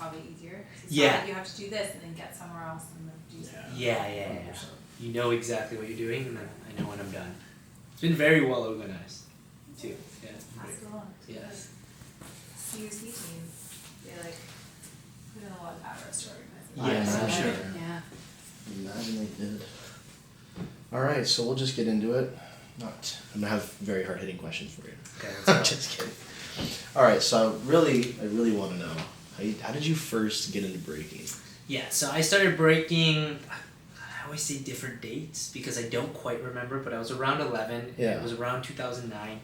probably easier. It's Yeah. not like you have to do this and then get somewhere else and then do something. Yeah. You know exactly what you're doing, and then I know when I'm done. It's been very well organized, too. Yeah. Pass it along. Yes. CUC team, they like put in a lot of hours to organize it. Yes, I'm I'm sure. sure. Yeah. Imagine they did. All right, so we'll just get into it. I'm gonna have very hard hitting questions for you. Okay, I'm let's go. just kidding. All right, so I really want to know how did you first get into breaking? Yeah, so I started breaking, I always say different dates because I don't quite remember, but I was around 11. Yeah. It was around 2009.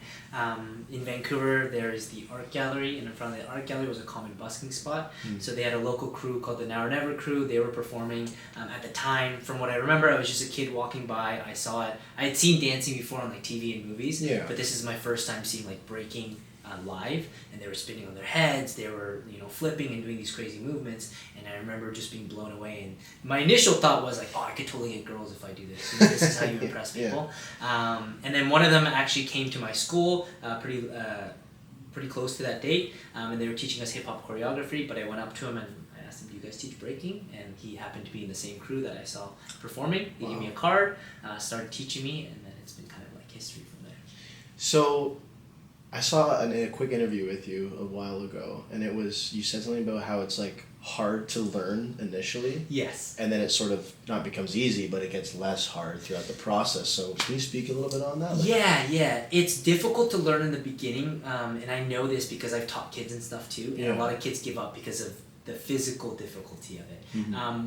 In Vancouver, there is the art gallery, and in front of the art gallery was a common busking spot. So they had a local crew called the Now or Never crew. They were performing. At the time, from what I remember, I was just a kid walking by. I saw it. I had seen dancing before on like TV and movies, but this is my first time seeing like breaking live, and they were spinning on their heads, they were flipping and doing these crazy movements, and I remember just being blown away, and my initial thought was like, oh, I could totally get girls if I do this. This is how you impress people. And then one of them actually came to my school pretty close to that date, and they were teaching us hip-hop choreography, but I went up to him and I asked him, do you guys teach breaking? And he happened to be in the same crew that I saw performing. He gave me a card, started teaching me, and then it's been kind of like history from there. So I saw a quick interview with you a while ago, and you said something about how it's like hard to learn initially. Yes. And then it sort of not becomes easy, but it gets less hard throughout the process. So can you speak a little bit on that? Yeah. It's difficult to learn in the beginning, and I know this because I've taught kids and stuff too, and a lot of kids give up because of the physical difficulty of it.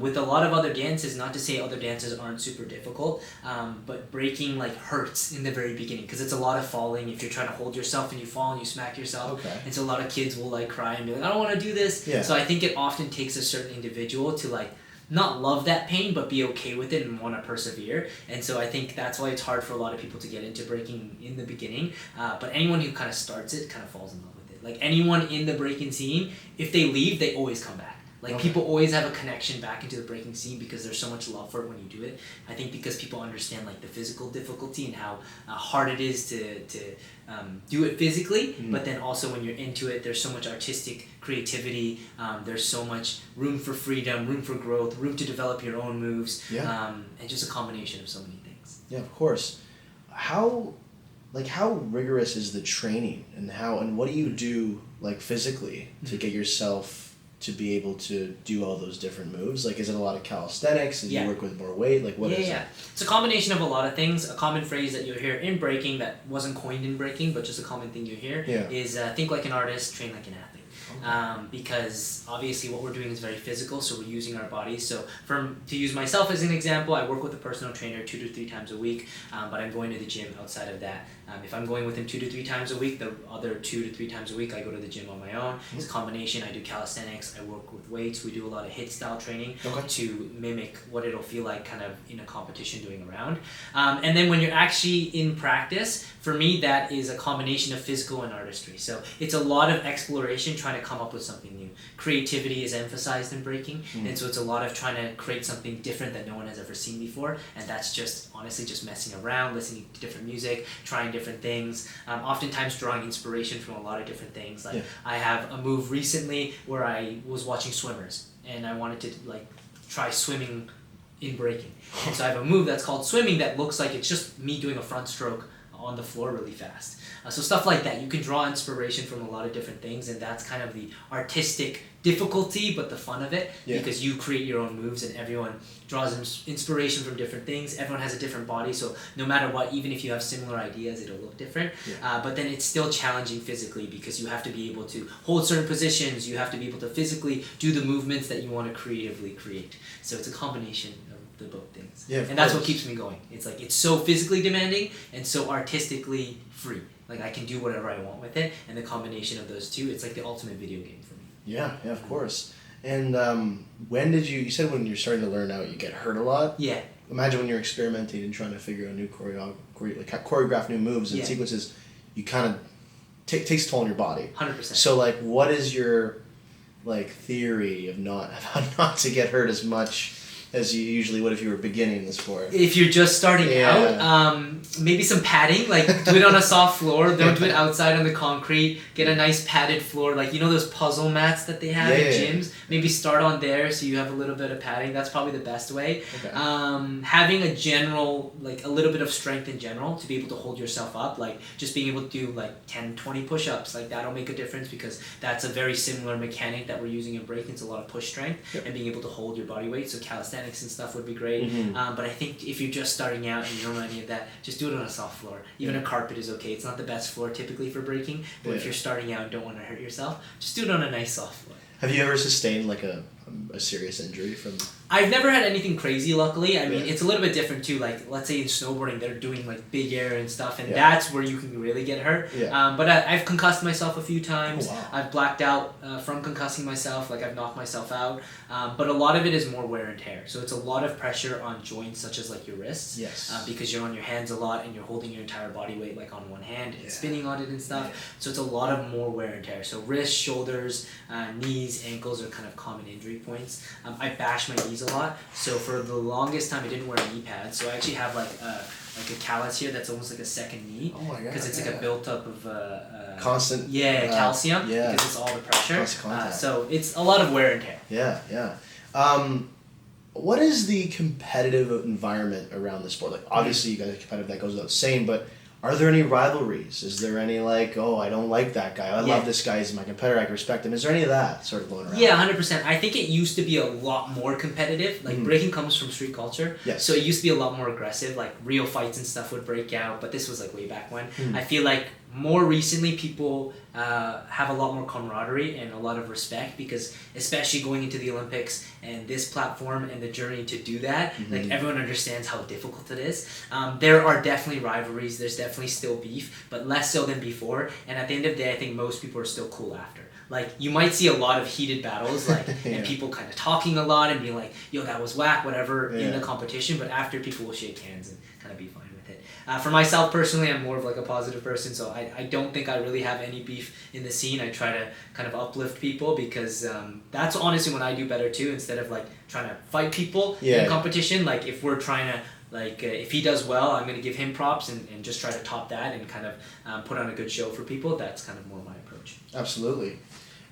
With a lot of other dances, not to say other dances aren't super difficult, but breaking like hurts in the very beginning because it's a lot of falling. If you're trying to hold yourself and you fall and you smack yourself, and so a lot of kids will like cry and be like, I don't want to do this. So I think it often takes a certain individual to like not love that pain but be okay with it and want to persevere, and so I think that's why it's hard for a lot of people to get into breaking in the beginning, but anyone who kind of starts it kind of falls in love with it. Like anyone in the breaking scene, if they leave, they always come back. Like people always have a connection back into the breaking scene because there's so much love for it when you do it. I think because people understand like the physical difficulty and how hard it is to do it physically, but then also when you're into it, there's so much artistic creativity, there's so much room for freedom, room for growth, room to develop your own moves, and just a combination of so many things. Yeah, of course. How rigorous is the training, and what do you do like physically to get yourself to be able to do all those different moves? Like, is it a lot of calisthenics? Do you work with more weight? Like, what is it? It's a combination of a lot of things. A common phrase that you'll hear in breaking that wasn't coined in breaking, but just a common thing you hear is think like an artist, train like an athlete. Because obviously what we're doing is very physical, so we're using our bodies. So to use myself as an example, I work with a personal trainer 2 to 3 times a week, but I'm going to the gym outside of that. If I'm going with him 2 to 3 times a week, the other 2 to 3 times a week I go to the gym on my own. It's a combination. I do calisthenics, I work with weights, we do a lot of HIIT style training to mimic what it'll feel like kind of in a competition doing a round. And then when you're actually in practice, for me that is a combination of physical and artistry. So it's a lot of exploration, trying to come up with something new. Creativity is emphasized in breaking, and so it's a lot of trying to create something different that no one has ever seen before, and that's just honestly just messing around, listening to different music, trying different things, oftentimes drawing inspiration from a lot of different things. Like I have a move recently where I was watching swimmers and I wanted to like try swimming in breaking, and so I have a move that's called swimming that looks like it's just me doing a front stroke on the floor really fast. So stuff like that, you can draw inspiration from a lot of different things, and that's kind of the artistic difficulty but the fun of it, because you create your own moves and everyone draws inspiration from different things. Everyone has a different body, so no matter what, even if you have similar ideas, it'll look different. But then it's still challenging physically because you have to be able to hold certain positions, you have to be able to physically do the movements that you want to creatively create. So it's a combination of the both things. And that's what keeps me going. It's like it's so physically demanding and so artistically free. Like I can do whatever I want with it, and the combination of those two, it's like the ultimate video game for me. Yeah, of course. And when did you said when you're starting to learn out, you get hurt a lot? Yeah. Imagine when you're experimenting and trying to figure out new choreograph new moves and sequences, you kind of takes a toll on your body. 100%. So like, what is your like theory of how not to get hurt as much as you usually would if you were beginning the sport. If you're just starting out, maybe some padding, like do it on a soft floor. Don't do it outside on the concrete. Get a nice padded floor, like those puzzle mats that they have in gyms. Maybe start on there so you have a little bit of padding. That's probably the best way. Okay. Having a general, like a little bit of strength in general to be able to hold yourself up, like just being able to do like 10, 20 push-ups, like that'll make a difference because that's a very similar mechanic that we're using in breaking. It's a lot of push strength and being able to hold your body weight. So calisthenics and stuff would be great. But I think if you're just starting out and you don't know any of that, just do it on a soft floor. Even a carpet is okay. It's not the best floor typically for breaking, but if you're starting out and don't want to hurt yourself, just do it on a nice soft floor. Have you ever sustained like a serious injury from? I've never had anything crazy, luckily. I mean, it's a little bit different too. Like, let's say in snowboarding, they're doing like big air and stuff, and that's where you can really get hurt. But I've concussed myself a few times. Oh, wow. I've blacked out from concussing myself. Like, I've knocked myself out. But a lot of it is more wear and tear. So it's a lot of pressure on joints, such as like your wrists. Yes. Because you're on your hands a lot, and you're holding your entire body weight like on one hand and spinning on it and stuff. So it's a lot of more wear and tear. So wrists, shoulders, knees, ankles are kind of common injury points. I bash my knees a lot. So for the longest time, I didn't wear knee pads. So I actually have like a callus here that's almost like a second knee. Oh my god! Because it's like a built up of constant. Calcium. Yeah. Because it's all the pressure. Constant contact. So it's a lot of wear and tear. Yeah. What is the competitive environment around the sport? Like, obviously, you guys are competitive. That goes without saying. But are there any rivalries? Is there any like, oh, I don't like that guy. I love this guy. He's my competitor. I can respect him. Is there any of that sort of going around? Yeah, 100%. I think it used to be a lot more competitive. Like, breaking comes from street culture. Yes. So it used to be a lot more aggressive. Like, real fights and stuff would break out. But this was, like, way back when. I feel like more recently people have a lot more camaraderie and a lot of respect because especially going into the Olympics and this platform and the journey to do that, like everyone understands how difficult it is. There are definitely rivalries, there's definitely still beef, but less so than before, and at the end of the day I think most people are still cool after. Like, you might see a lot of heated battles, like, and people kind of talking a lot and being like, yo, that was whack, whatever, in the competition, but after people will shake hands and kind of be fine with it. For myself personally, I'm more of like a positive person, so I don't think I really have any beef in the scene. I try to kind of uplift people because that's honestly when I do better too, instead of like trying to fight people in competition. Like, if we're trying to, like, if he does well, I'm going to give him props and just try to top that and kind of put on a good show for people. That's kind of more my approach. Absolutely.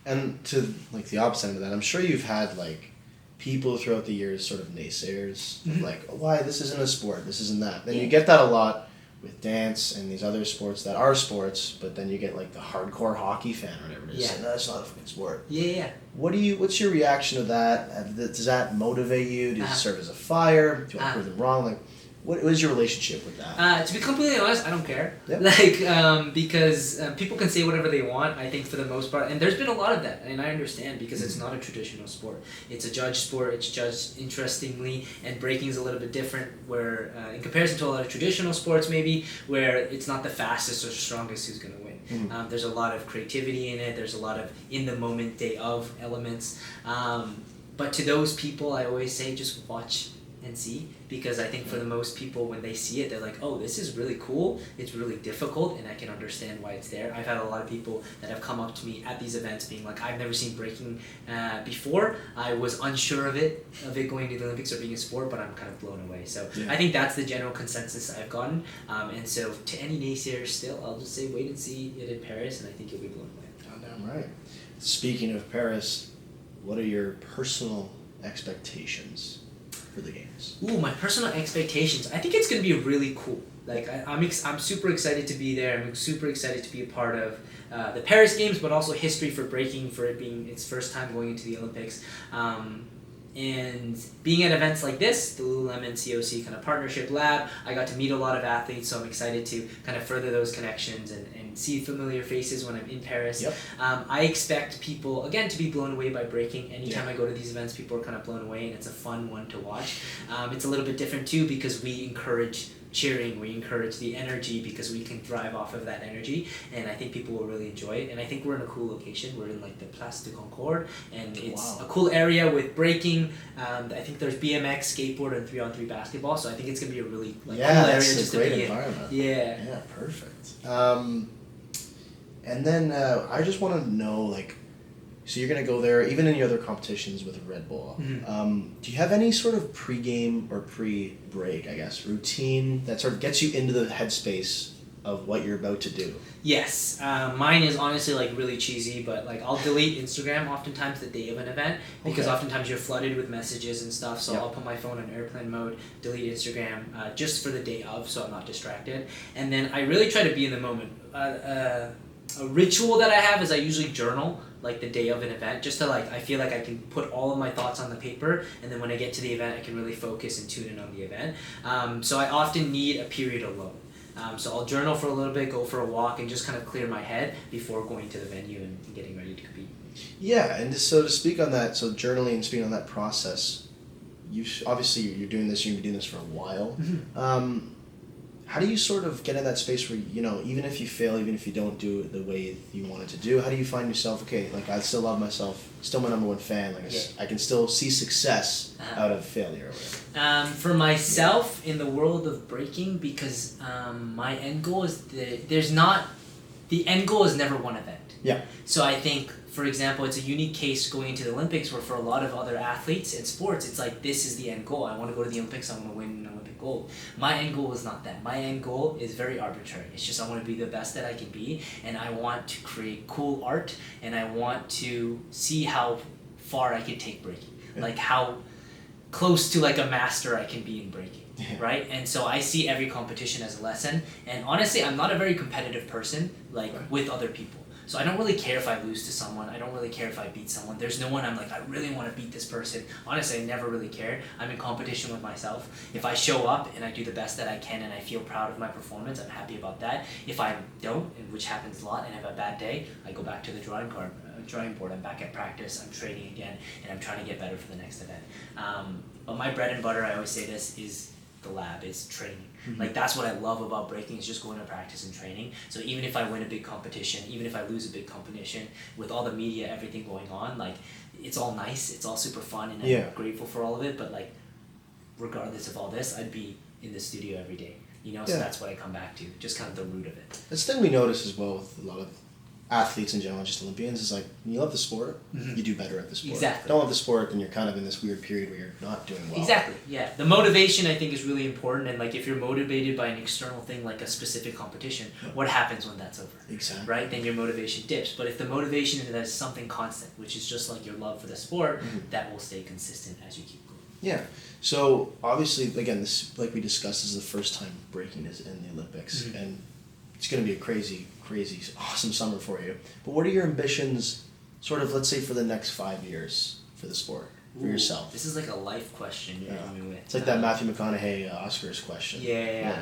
And to like the opposite end of that, I'm sure you've had like people throughout the years sort of naysayers, like, oh, why this isn't a sport, this isn't that. Then you get that a lot with dance and these other sports that are sports, but then you get like the hardcore hockey fan or whatever it is. And that's not a fucking sport. What's your reaction to that? Does that motivate you? Does it serve as a fire? Do you want to prove them wrong? Like, what is your relationship with that? To be completely honest, I don't care. Like, because people can say whatever they want, I think, for the most part. And there's been a lot of that, and I understand, because it's not a traditional sport. It's a judged sport, it's judged interestingly, and breaking is a little bit different, where, in comparison to a lot of traditional sports, maybe, where it's not the fastest or strongest who's going to win. There's a lot of creativity in it, there's a lot of in-the-moment, day-of elements. But to those people, I always say, just watch and see, because I think for the most people, when they see it, they're like, oh, this is really cool, it's really difficult, and I can understand why it's there. I've had a lot of people that have come up to me at these events being like, I've never seen breaking before, I was unsure of it going to the Olympics or being a sport, but I'm kind of blown away. So I think that's the general consensus I've gotten, and so to any naysayers still, I'll just say wait and see it in Paris, and I think you'll be blown away. Oh, damn right. Speaking of Paris, what are your personal expectations for the games? Ooh, my personal expectations. I think it's going to be really cool. Like, I'm super excited to be there. I'm super excited to be a part of the Paris Games, but also history for breaking, for it being its first time going into the Olympics. And being at events like this, the Lululemon COC kind of partnership lab, I got to meet a lot of athletes, so I'm excited to kind of further those connections and see familiar faces when I'm in Paris. I expect people, again, to be blown away by breaking. Anytime I go to these events, people are kind of blown away, and it's a fun one to watch. It's a little bit different too, because we encourage cheering, we encourage the energy, because we can thrive off of that energy, and I think people will really enjoy it. And I think we're in a cool location. We're in like the Place de Concorde, and it's a cool area with breaking. I think there's BMX, skateboard, and 3-on-3 basketball, so I think it's gonna be a really cool area just to be in. Environment. Yeah, perfect. And then I just want to know, like, So you're gonna go there, even in your other competitions with Red Bull. Do you have any sort of pre-game or pre-break, I guess, routine that sort of gets you into the headspace of what you're about to do? Yes, mine is honestly like really cheesy, but like I'll delete Instagram oftentimes the day of an event because oftentimes you're flooded with messages and stuff. So I'll put my phone on airplane mode, delete Instagram just for the day of, so I'm not distracted. And then I really try to be in the moment. A ritual that I have is I usually journal like the day of an event, just to like I feel like I can put all of my thoughts on the paper, and then when I get to the event I can really focus and tune in on the event. So I often need a period alone. So I'll journal for a little bit, go for a walk, and just kind of clear my head before going to the venue and getting ready to compete. Yeah, and so to speak on that, so journaling and speaking on that process, obviously you're doing this, you've been doing this for a while. How do you sort of get in that space where, you know, even if you fail, even if you don't do it the way you want it to do, how do you find yourself, okay, like I still love myself, still my number one fan, like I can still see success out of failure or whatever? For myself, in the world of breaking, because my end goal is, the end goal is never one event. Yeah. So I think, for example, it's a unique case going into the Olympics where for a lot of other athletes in sports, it's like, this is the end goal. I want to go to the Olympics, I want to win an Olympic gold. My end goal is not that. My end goal is very arbitrary. It's just I want to be the best that I can be, and I want to create cool art, and I want to see how far I can take breaking. Like how close to like a master I can be in breaking. Right? And so I see every competition as a lesson, and honestly I'm not a very competitive person like with other people. So I don't really care if I lose to someone. I don't really care if I beat someone. There's no one I'm like, I really want to beat this person. Honestly, I never really care. I'm in competition with myself. If I show up and I do the best that I can and I feel proud of my performance, I'm happy about that. If I don't, and which happens a lot, and have a bad day, I go back to the drawing board. I'm back at practice. I'm training again, and I'm trying to get better for the next event. But my bread and butter, I always say this, is the lab, is training. Like that's what I love about breaking, is just going to practice and training. So even if I win a big competition, even if I lose a big competition, with all the media, everything going on, like it's all nice, it's all super fun, and I'm grateful for all of it. But like regardless of all this, I'd be in the studio every day, you know. So that's what I come back to, just kind of the root of it. That's the thing we notice as well with a lot of athletes in general, just Olympians, is like when you love the sport, you do better at the sport. Exactly. Don't love the sport, then you're kind of in this weird period where you're not doing well. Exactly. Yeah. The motivation, I think, is really important, and like if you're motivated by an external thing like a specific competition, what happens when that's over? Exactly. Right? Then your motivation dips. But if the motivation is something constant, which is just like your love for the sport, that will stay consistent as you keep going. Yeah. So obviously, again, this, like we discussed, is the first time breaking is in the Olympics, and it's going to be a crazy, awesome summer for you. But what are your ambitions, sort of, let's say, for the next 5 years for the sport, for yourself? This is like a life question you're coming with. It's like that Matthew McConaughey Oscars question. Yeah.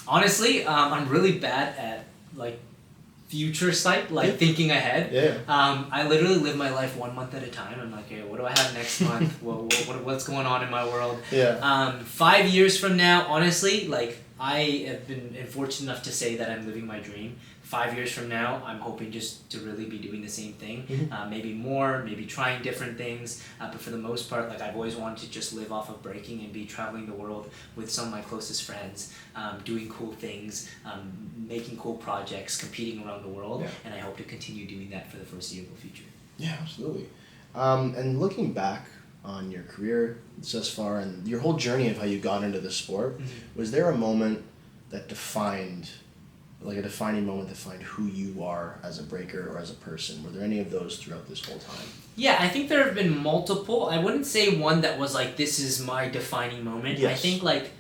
Honestly, I'm really bad at like future sight, like thinking ahead. I literally live my life 1 month at a time. I'm like, okay, what do I have next month? What's going on in my world? 5 years from now, honestly, like I have been fortunate enough to say that I'm living my dream. 5 years from now, I'm hoping just to really be doing the same thing. Maybe more, maybe trying different things. But for the most part, like I've always wanted to just live off of breaking and be traveling the world with some of my closest friends, doing cool things, making cool projects, competing around the world. And I hope to continue doing that for the foreseeable future. Yeah, absolutely. And looking back on your career thus far and your whole journey of how you got into the sport, was there a moment that defined, like a defining moment that defined who you are as a breaker or as a person? Were there any of those throughout this whole time? Yeah, I think there have been multiple. I wouldn't say one that was like, this is my defining moment. I think like,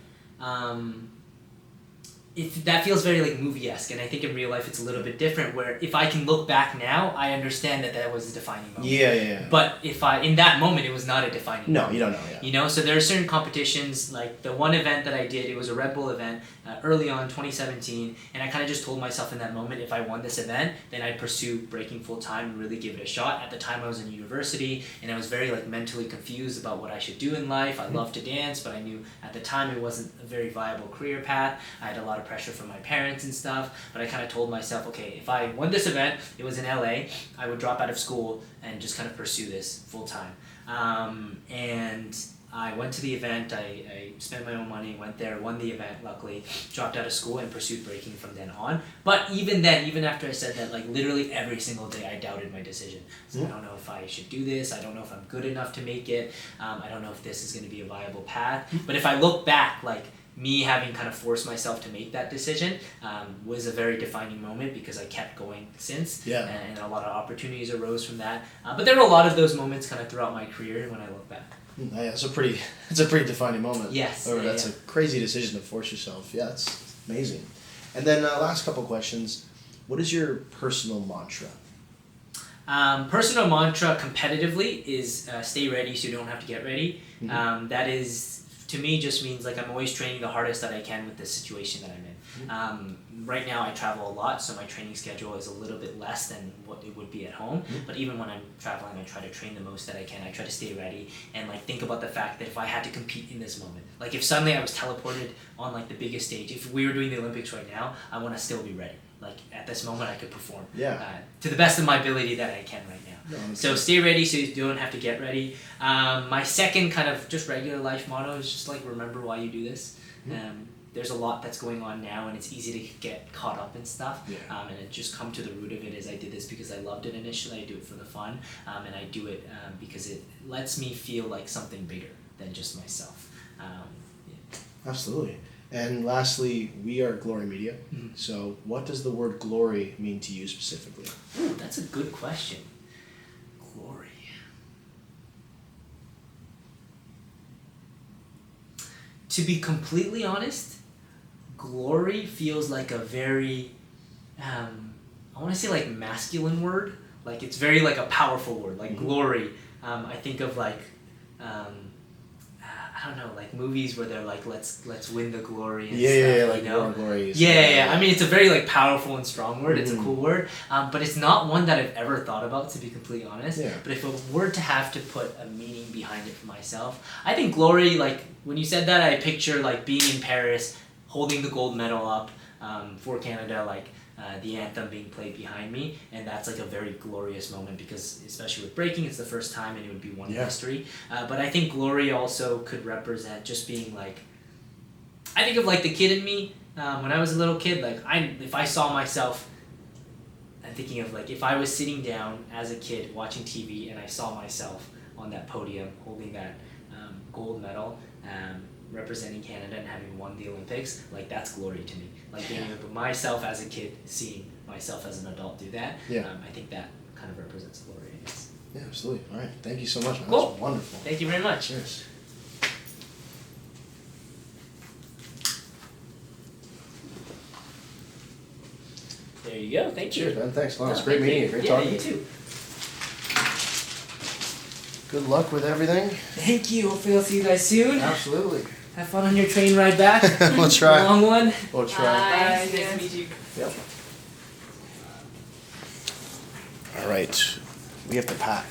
that feels very like movie-esque, and I think in real life it's a little bit different, where if I can look back now, I understand that was a defining moment. But if in that moment, it was not a defining moment. No, you don't know, You know, so there are certain competitions, like the one event that I did, it was a Red Bull event early on, 2017, and I kind of just told myself in that moment, if I won this event, then I'd pursue breaking full-time and really give it a shot. At the time, I was in university, and I was very like mentally confused about what I should do in life. I loved to dance, but I knew at the time it wasn't a very viable career path. I had a lot of pressure from my parents and stuff, but I kind of told myself, okay, if I won this event, it was in LA, I would drop out of school and just kind of pursue this full time. And I went to the event, I spent my own money, went there, won the event, luckily, dropped out of school and pursued breaking from then on. But even then, even after I said that, like literally every single day I doubted my decision. So I don't know if I should do this, I don't know if I'm good enough to make it, I don't know if this is going to be a viable path. But if I look back, like me having kind of forced myself to make that decision was a very defining moment because I kept going since, and a lot of opportunities arose from that. But there were a lot of those moments kind of throughout my career when I look back. Yeah, it's a pretty defining moment. Yes. Or that's a crazy decision to force yourself. Yeah, it's amazing. And then last couple questions. What is your personal mantra? Personal mantra competitively is stay ready so you don't have to get ready. That is, to me, just means like I'm always training the hardest that I can with the situation that I'm in. Right now I travel a lot, so my training schedule is a little bit less than what it would be at home. But even when I'm traveling, I try to train the most that I can. I try to stay ready and like think about the fact that if I had to compete in this moment, like if suddenly I was teleported on like the biggest stage, if we were doing the Olympics right now, I want to still be ready. Like at this moment I could perform to the best of my ability that I can right now. So stay ready so you don't have to get ready. My second kind of just regular life motto is just like remember why you do this. There's a lot that's going on now and it's easy to get caught up in stuff. And it just come to the root of it is I did this because I loved it initially. I do it for the fun, and I do it because it lets me feel like something bigger than just myself. Absolutely. And lastly, we are Glory Media. So what does the word glory mean to you specifically? Ooh, that's a good question. Glory. To be completely honest, glory feels like a very, I want to say like masculine word. Like it's very like a powerful word, like glory. I think of like, I don't know, like movies where they're like, let's win the glory and stuff, like you know? glory. Yeah. I mean, it's a very like powerful and strong word. It's a cool word, but it's not one that I've ever thought about, to be completely honest. But if I were to have to put a meaning behind it for myself, I think glory, like when you said that, I picture like being in Paris, holding the gold medal up for Canada, like the anthem being played behind me, and that's like a very glorious moment because especially with breaking, it's the first time and it would be one history. But I think glory also could represent just being like, I think of like the kid in me when I was a little kid. Like if I saw myself, I'm thinking of like if I was sitting down as a kid watching TV and I saw myself on that podium holding that gold medal, representing Canada and having won the Olympics, like that's glory to me. Like being able to myself as a kid, seeing myself as an adult do that, I think that kind of represents glory, I guess. Yeah, absolutely. All right, thank you so much, man. Cool. That's wonderful. Thank you very much. Cheers. There you go. Thank you. Cheers, man. Thanks a lot. It's great meeting you. Great talking to you. too. Good luck with everything. Thank you. Hopefully I'll see you guys soon. Absolutely. Have fun on your train ride back. We'll try. Long one. We'll try. Bye. Nice to meet you. Yep. All right. We have to pack.